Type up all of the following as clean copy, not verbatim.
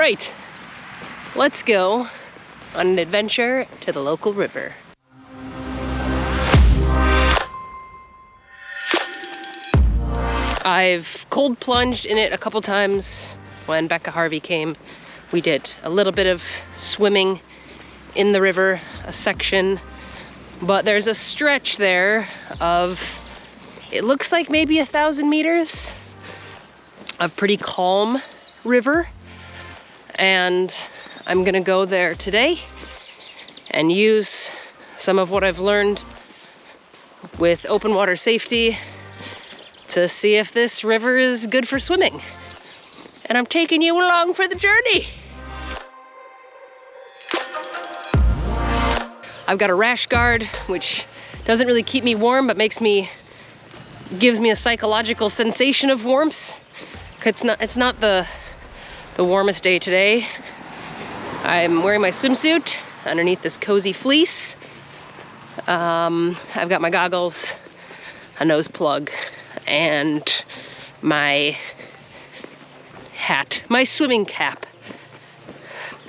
Right, let's go on an adventure to the local river. I've cold plunged in it a couple times. When Becca Harvey came, we did a little bit of swimming in the river, a section, but there's a stretch there of, it looks like maybe 1,000 meters of pretty calm river. And I'm gonna go there today and use some of what I've learned with open water safety to see if this river is good for swimming. And I'm taking you along for the journey. I've got a rash guard, which doesn't really keep me warm, but gives me a psychological sensation of warmth. It's not the warmest day today. I'm wearing my swimsuit underneath this cozy fleece. I've got my goggles, a nose plug, and my hat, my swimming cap.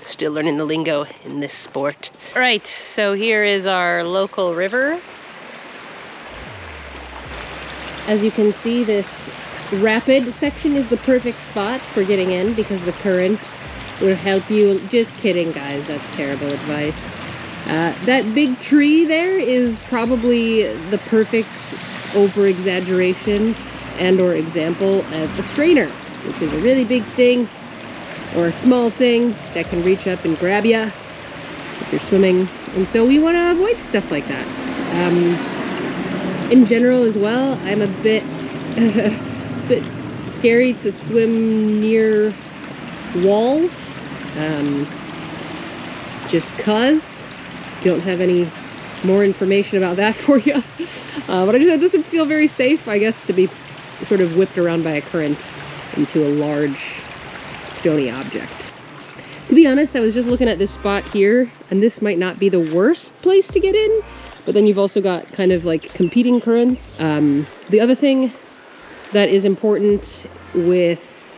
Still learning the lingo in this sport. All right, so here is our local river. As you can see, this rapid section is the perfect spot for getting in because the current will help you. Just kidding, guys, that's terrible advice. That big tree there is probably the perfect over-exaggeration and/or example of a strainer, which is a really big thing or a small thing that can reach up and grab you if you're swimming. And so we want to avoid stuff like that. In general as well, I'm a bit, it's a bit scary to swim near walls, just cause. Don't have any more information about that for you. But it doesn't feel very safe, I guess, to be sort of whipped around by a current into a large stony object. To be honest, I was just looking at this spot here, and this might not be the worst place to get in, but then you've also got kind of like competing currents. The other thing that is important with,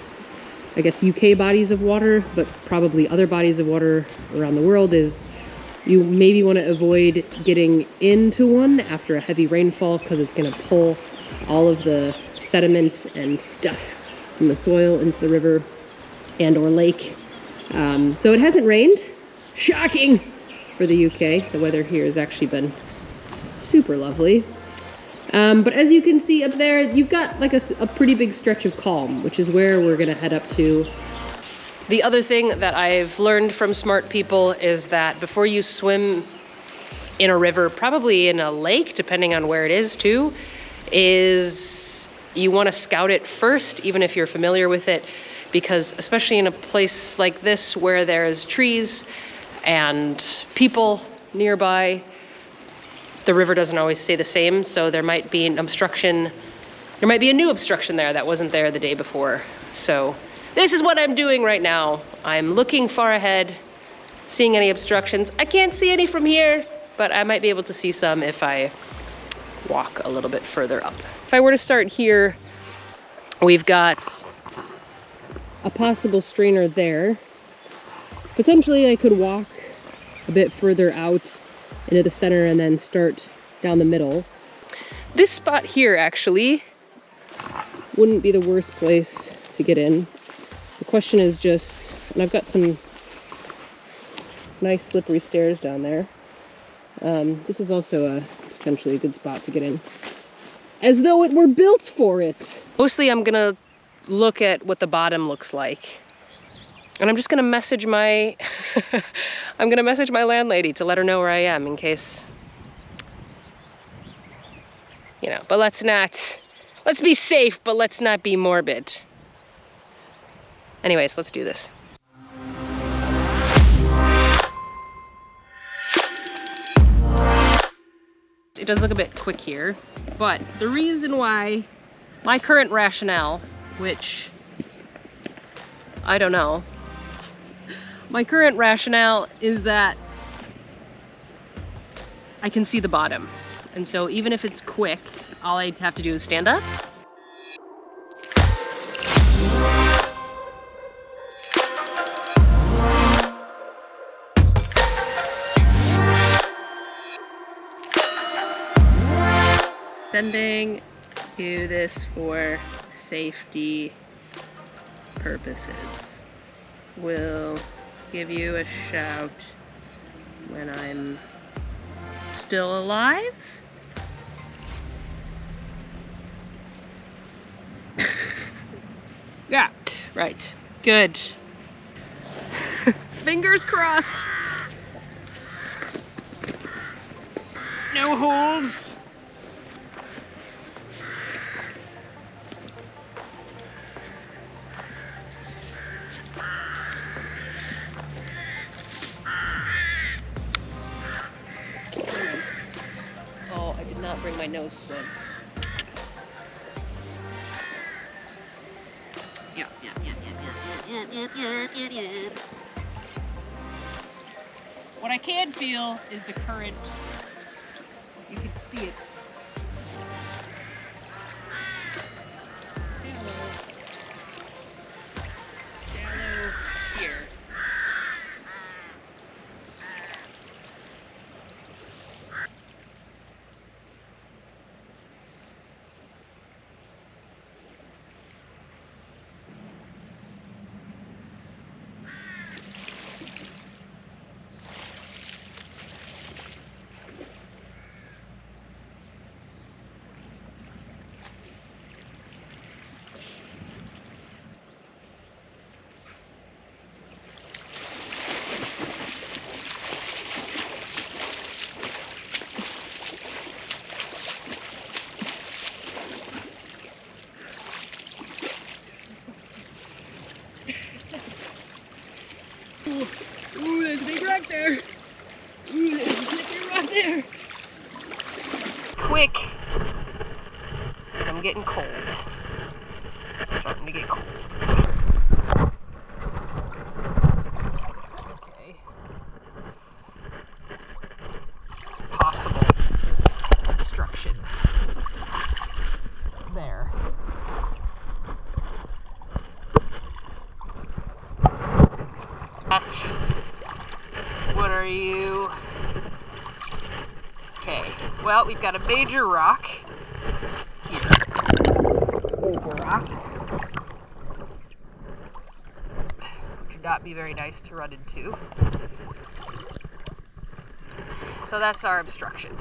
I guess, UK bodies of water, but probably other bodies of water around the world, is you maybe want to avoid getting into one after a heavy rainfall because it's going to pull all of the sediment and stuff from the soil into the river and or lake. So it hasn't rained. Shocking for the UK. The weather here has actually been super lovely. But as you can see up there, you've got like a pretty big stretch of calm, which is where we're going to head up to. The other thing that I've learned from smart people is that before you swim in a river, probably in a lake, depending on where it is too, is you want to scout it first, even if you're familiar with it, because especially in a place like this where there's trees and people nearby, the river doesn't always stay the same, so there might be an obstruction. There might be a new obstruction there that wasn't there the day before. So this is what I'm doing right now. I'm looking far ahead, seeing any obstructions. I can't see any from here, but I might be able to see some if I walk a little bit further up. If I were to start here, we've got a possible strainer there. Potentially I could walk a bit further out into the center and then start down the middle. This spot here actually wouldn't be the worst place to get in. The question is just, and I've got some nice slippery stairs down there. This is also potentially a good spot to get in. As though it were built for it. Mostly I'm gonna look at what the bottom looks like. And I'm just gonna message my, I'm gonna message my landlady to let her know where I am in case, you know, but let's be safe, but let's not be morbid. Anyways, let's do this. It does look a bit quick here, but the reason why my current rationale, which I don't know, my current rationale is that I can see the bottom. And so even if it's quick, all I have to do is stand up. sending you this for safety purposes. We'll give you a shout when I'm still alive. Yeah, right. Good. Fingers crossed. No holes. Oh, I did not bring my nose plugs. Yeah. What I can feel is the current. You can see it. Shallow here. Ooh, there's a big rock there. Ooh, there's a slippery rock there. Quick. I'm getting cold. It's starting to get cold. Okay. Possible obstruction. There. What are you? Okay, well, we've got a major rock here. Major rock. Which would not be very nice to run into. So that's our obstruction.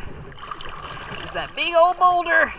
Is that big old boulder.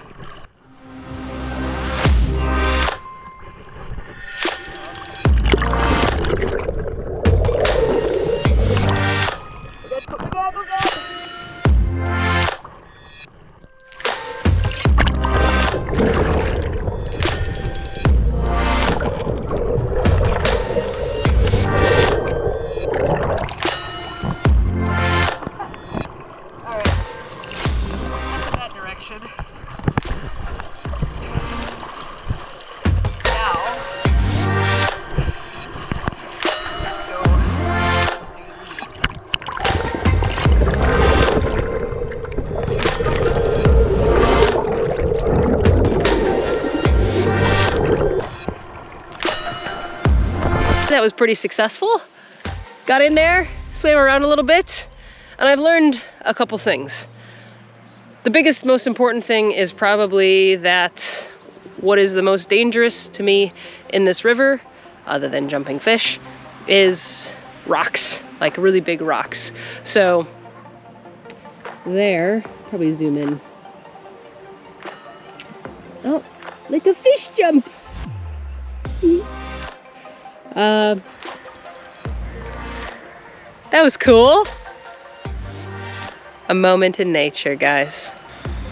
That was pretty successful. Got in there, swam around a little bit, and I've learned a couple things. The biggest, most important thing is probably that what is the most dangerous to me in this river, other than jumping fish, is rocks, like really big rocks. So there, probably zoom in. Oh, like a fish jump. That was cool. A moment in nature, guys.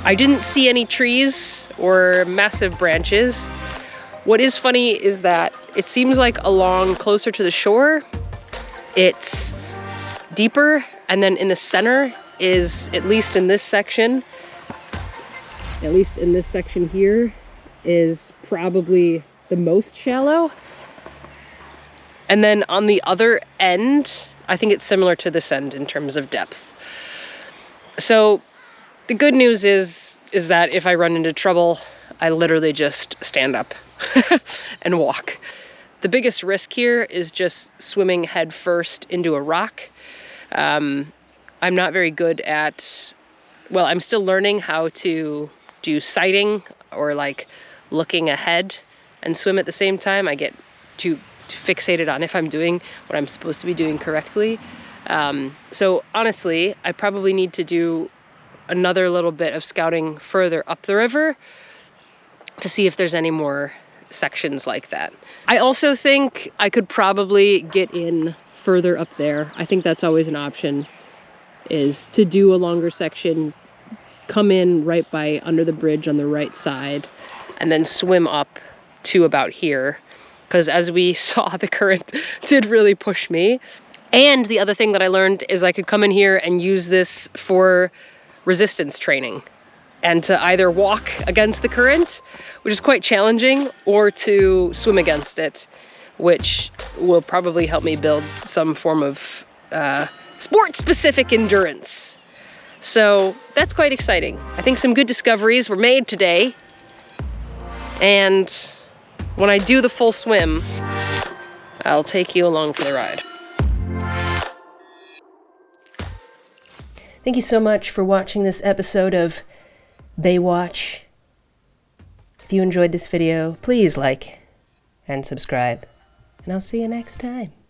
I didn't see any trees or massive branches. What is funny is that it seems like along closer to the shore, it's deeper, and then in the center is, at least in this section here, is probably the most shallow. And then on the other end, I think it's similar to this end in terms of depth. So the good news is that if I run into trouble, I literally just stand up and walk. The biggest risk here is just swimming head first into a rock. I'm not very good at, well, I'm still learning how to do sighting or like looking ahead and swim at the same time. I get too fixated on if I'm doing what I'm supposed to be doing correctly. So honestly, I probably need to do another little bit of scouting further up the river to see if there's any more sections like that. I also think I could probably get in further up there. I think that's always an option, is to do a longer section, come in right by under the bridge on the right side, and then swim up to about here. Because as we saw, the current did really push me. And the other thing that I learned is I could come in here and use this for resistance training, and to either walk against the current, which is quite challenging, or to swim against it, which will probably help me build some form of sport-specific endurance. So that's quite exciting. I think some good discoveries were made today. And when I do the full swim, I'll take you along for the ride. Thank you so much for watching this episode of Baywatch. If you enjoyed this video, please like and subscribe, and I'll see you next time.